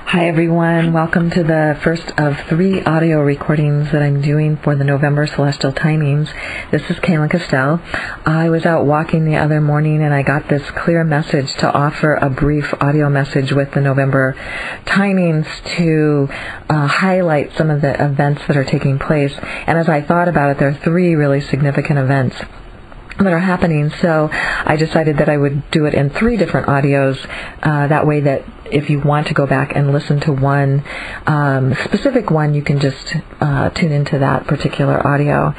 Hi everyone, welcome to the first of 3 audio recordings that I'm doing for the November Celestial Timings. This is Kaylin Castell. I was out walking the other morning and I got this clear message to offer a brief audio message with the November timings to highlight some of the events that are taking place. And as I thought about it, there are 3 really significant events that are happening, so I decided that I would do it in 3 different audios, that way that if you want to go back and listen to one specific one, you can just tune into that particular audio.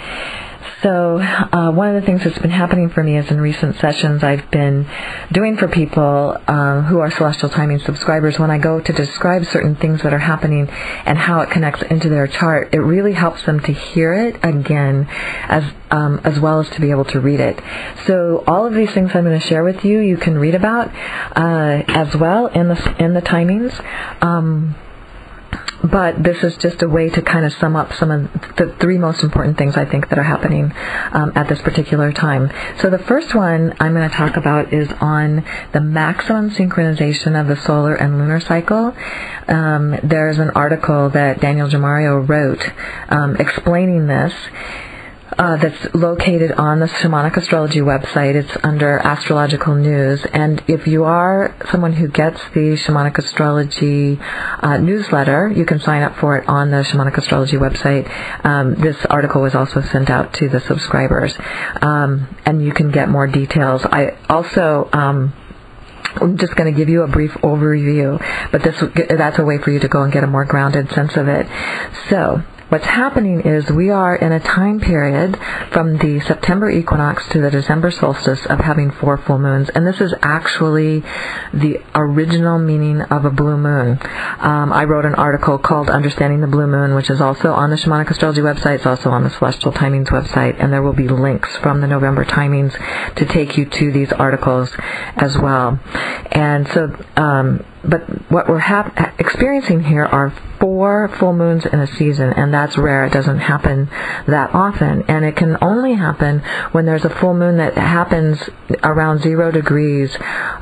So one of the things that's been happening for me is in recent sessions I've been doing for people who are Celestial Timing subscribers, when I go to describe certain things that are happening and how it connects into their chart, it really helps them to hear it again as well as to be able to read it. So all of these things I'm going to share with you, you can read about as well in the timings. But this is just a way to kind of sum up some of the 3 most important things I think that are happening at this particular time. So the first one I'm going to talk about is on the maximum synchronization of the solar and lunar cycle. There's an article that Daniel Gemario wrote explaining this. That's located on the Shamanic Astrology website. It's under Astrological News. And if you are someone who gets the Shamanic Astrology newsletter, you can sign up for it on the Shamanic Astrology website. This article was also sent out to the subscribers. And you can get more details. I also I'm just going to give you a brief overview, but that's a way for you to go and get a more grounded sense of it. So what's happening is we are in a time period from the September equinox to the December solstice of having 4 full moons, and this is actually the original meaning of a blue moon. I wrote an article called Understanding the Blue Moon, which is also on the Shamanic Astrology website. It's also on the Celestial Timings website, and there will be links from the November timings to take you to these articles as well. And so but what we're experiencing here are 4 full moons in a season, and that's rare. It doesn't happen that often, and it can only happen when there's a full moon that happens around 0 degrees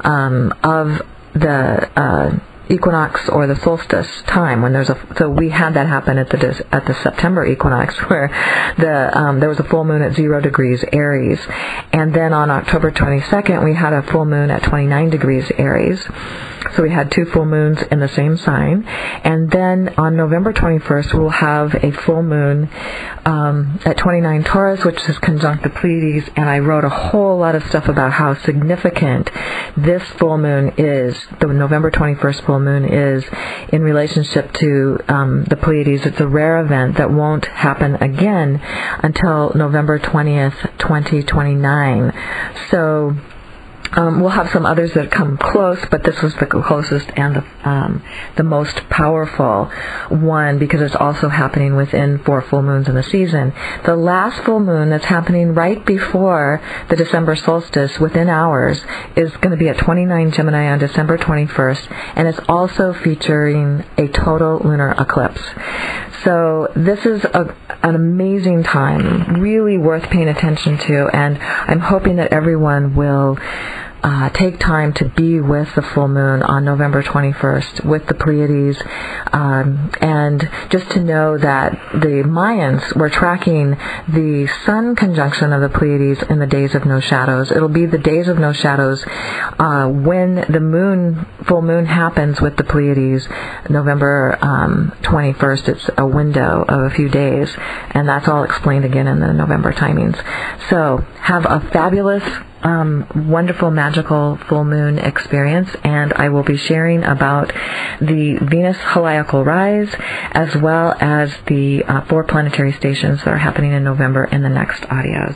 of the equinox or the solstice time. When there's so we had that happen at the September equinox, where there was a full moon at 0 degrees Aries, and then on October 22nd we had a full moon at 29 degrees Aries. So we had 2 full moons in the same sign. And then on November 21st, we'll have a full moon at 29 Taurus, which is conjunct the Pleiades. And I wrote a whole lot of stuff about how significant this full moon is, the November 21st full moon is, in relationship to the Pleiades. It's a rare event that won't happen again until November 20th, 2029. So we'll have some others that come close, but this was the closest and the most powerful one, because it's also happening within 4 full moons in the season. The last full moon that's happening right before the December solstice, within hours, is going to be at 29 Gemini on December 21st, and it's also featuring a total lunar eclipse. So this is an amazing time, really worth paying attention to, and I'm hoping that everyone will take time to be with the full moon on November 21st with the Pleiades, and just to know that the Mayans were tracking the sun conjunction of the Pleiades in the days of no shadows. It'll be the days of no shadows when the full moon happens with the Pleiades, November 21st. It's a window of a few days, and that's all explained again in the November timings. So have a fabulous, wonderful, magical full moon experience, and I will be sharing about the Venus Heliacal Rise as well as the 4 planetary stations that are happening in November in the next audios.